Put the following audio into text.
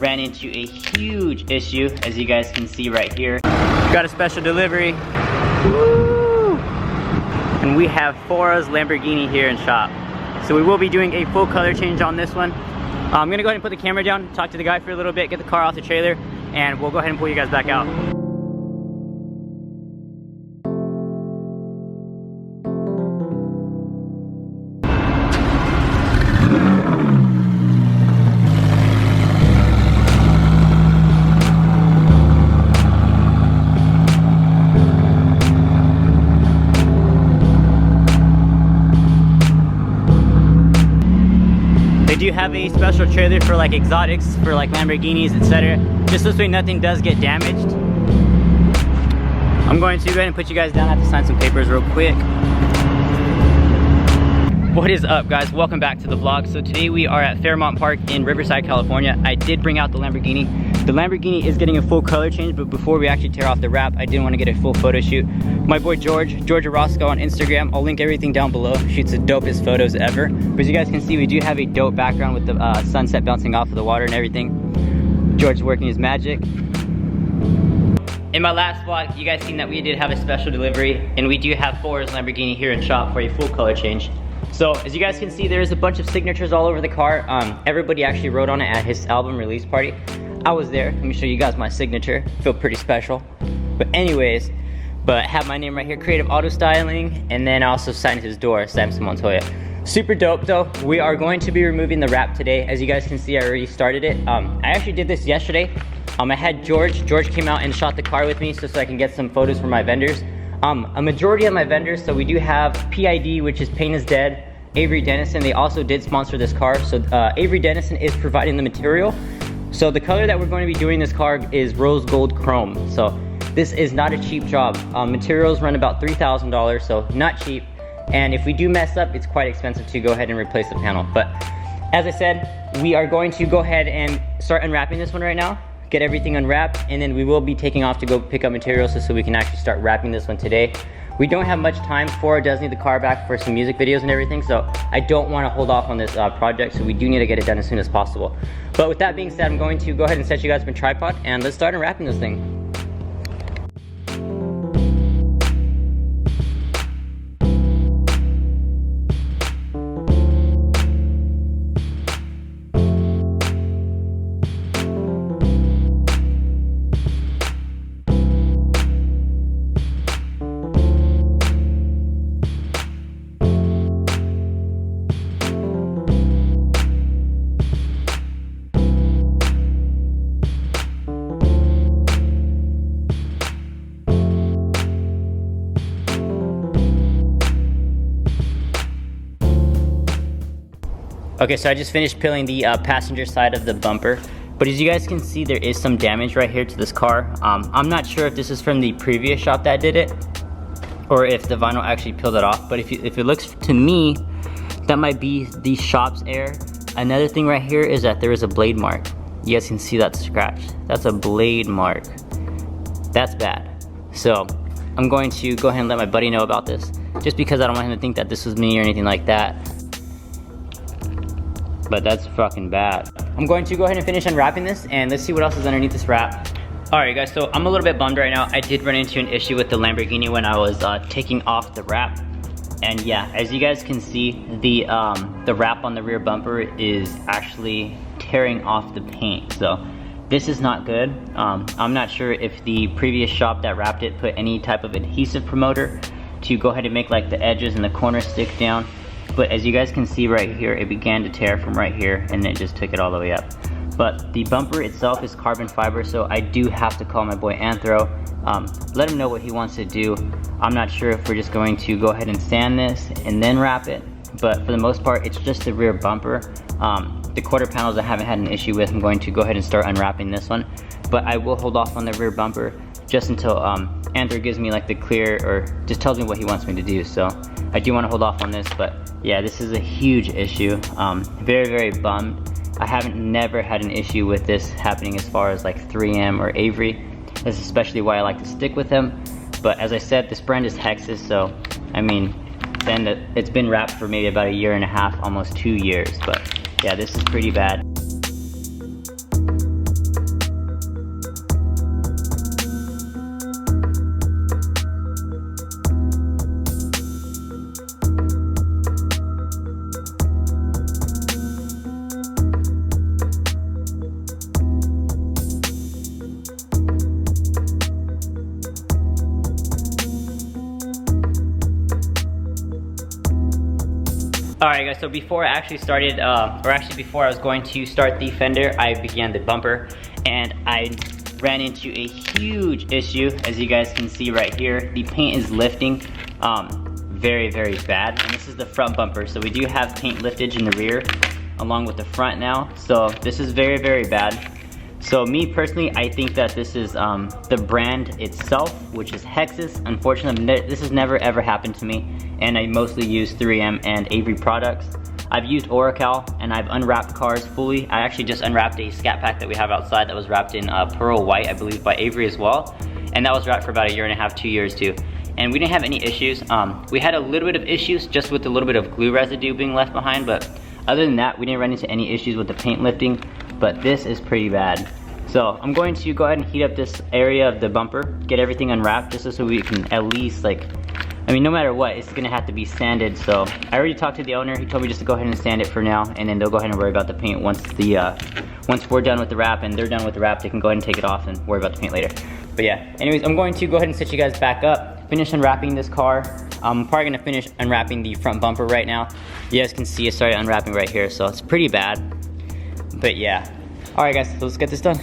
ran into a huge issue, as you guys can see right here. Got a special delivery. Woo! And we have Phoras Lamborghini here in shop. So we will be doing a full color change on this one. I'm gonna go ahead and put the camera down, talk to the guy for a little bit, get the car off the trailer, and we'll go ahead and pull you guys back out. They do have a special trailer for like exotics, for like Lamborghinis, etc. Just this way nothing does get damaged. I'm going to go ahead and put you guys down. I have to sign some papers real quick. What is up, guys? Welcome back to the vlog. So today we are at Fairmont Park in Riverside, California. I did bring out the Lamborghini. The Lamborghini is getting a full color change, but before we actually tear off the wrap, I did want to get a full photo shoot. My boy George Orozco on Instagram, I'll link everything down below. Shoots the dopest photos ever. But as you guys can see, we do have a dope background with the sunset bouncing off of the water and everything. George's working his magic. In my last vlog, you guys seen that we did have a special delivery, and we do have Phoras Lamborghini here in shop for a full color change. So as you guys can see, there's a bunch of signatures all over the car. Everybody actually wrote on it at his album release party. I was there. Let me show you guys my signature. Feel pretty special. But anyways, I have my name right here, Creative Auto Styling, and then I also signed his door, Samson Montoya. Super dope though. We are going to be removing the wrap today. As you guys can see, I already started it. I actually did this yesterday. I had George came out and shot the car with me so I can get some photos from my vendors. A majority of my vendors, so we do have PID, which is Paint is Dead, Avery Dennison. They also did sponsor this car. So Avery Dennison is providing the material. So the color that we're going to be doing this car is rose gold chrome. So this is not a cheap job. Materials run about $3,000, so not cheap. And if we do mess up, it's quite expensive to go ahead and replace the panel. But as I said, we are going to go ahead and start unwrapping this one right now. Get everything unwrapped, and then we will be taking off to go pick up materials so we can actually start wrapping this one today. We don't have much time. Phora does need the car back for some music videos and everything, so I don't want to hold off on this project, so we do need to get it done as soon as possible. But with that being said, I'm going to go ahead and set you guys up in tripod, and let's start unwrapping this thing. Okay, so I just finished peeling the passenger side of the bumper, but as you guys can see, there is some damage right here to this car. I'm not sure if this is from the previous shop that did it, or if the vinyl actually peeled it off, but if it looks to me, that might be the shop's error. Another thing right here is that there is a blade mark. You guys can see that scratch. That's a blade mark. That's bad. So I'm going to go ahead and let my buddy know about this, just because I don't want him to think that this was me or anything like that. But that's fucking bad. I'm going to go ahead and finish unwrapping this, and let's see what else is underneath this wrap. Alright guys, so I'm a little bit bummed right now. I did run into an issue with the Lamborghini when I was taking off the wrap. And yeah, as you guys can see, the wrap on the rear bumper is actually tearing off the paint. So this is not good. I'm not sure if the previous shop that wrapped it put any type of adhesive promoter to go ahead and make like the edges and the corners stick down. But as you guys can see right here, it began to tear from right here, and it just took it all the way up. But the bumper itself is carbon fiber, so I do have to call my boy Anthro, let him know what he wants to do. I'm not sure if we're just going to go ahead and sand this and then wrap it, but for the most part, it's just the rear bumper. The quarter panels I haven't had an issue with. I'm going to go ahead and start unwrapping this one, but I will hold off on the rear bumper just until Anthro gives me like the clear, or just tells me what he wants me to do. So I do want to hold off on this, but yeah, this is a huge issue. Very, very bummed. I haven't never had an issue with this happening as far as like 3M or Avery. That's especially why I like to stick with them. But as I said, this brand is Hexus, so I mean, then it's been wrapped for maybe about 1.5 years, almost 2 years. But yeah, this is pretty bad. Alright guys, so before I actually started, before I was going to start the fender, I began the bumper, and I ran into a huge issue. As you guys can see right here, the paint is lifting very, very bad. And this is the front bumper, so we do have paint liftage in the rear along with the front now. So this is very, very bad. So me personally, I think that this is the brand itself, which is Hexus. Unfortunately, this has never ever happened to me, and I mostly use 3M and Avery products. I've used Oracal, and I've unwrapped cars fully. I actually just unwrapped a Scat Pack that we have outside that was wrapped in pearl white, I believe by Avery as well. And that was wrapped for about 1.5 years, 2 years too. And we didn't have any issues. We had a little bit of issues just with a little bit of glue residue being left behind, but other than that, we didn't run into any issues with the paint lifting, but this is pretty bad. So I'm going to go ahead and heat up this area of the bumper, get everything unwrapped just so we can at least no matter what, it's gonna have to be sanded. So I already talked to the owner. He told me just to go ahead and sand it for now, and then they'll go ahead and worry about the paint once we're done with the wrap and they're done with the wrap. They can go ahead and take it off and worry about the paint later. But yeah, anyways, I'm going to go ahead and set you guys back up, finish unwrapping this car. I'm probably gonna finish unwrapping the front bumper right now. You guys can see it started unwrapping right here, so it's pretty bad. But yeah. Alright guys, so let's get this done.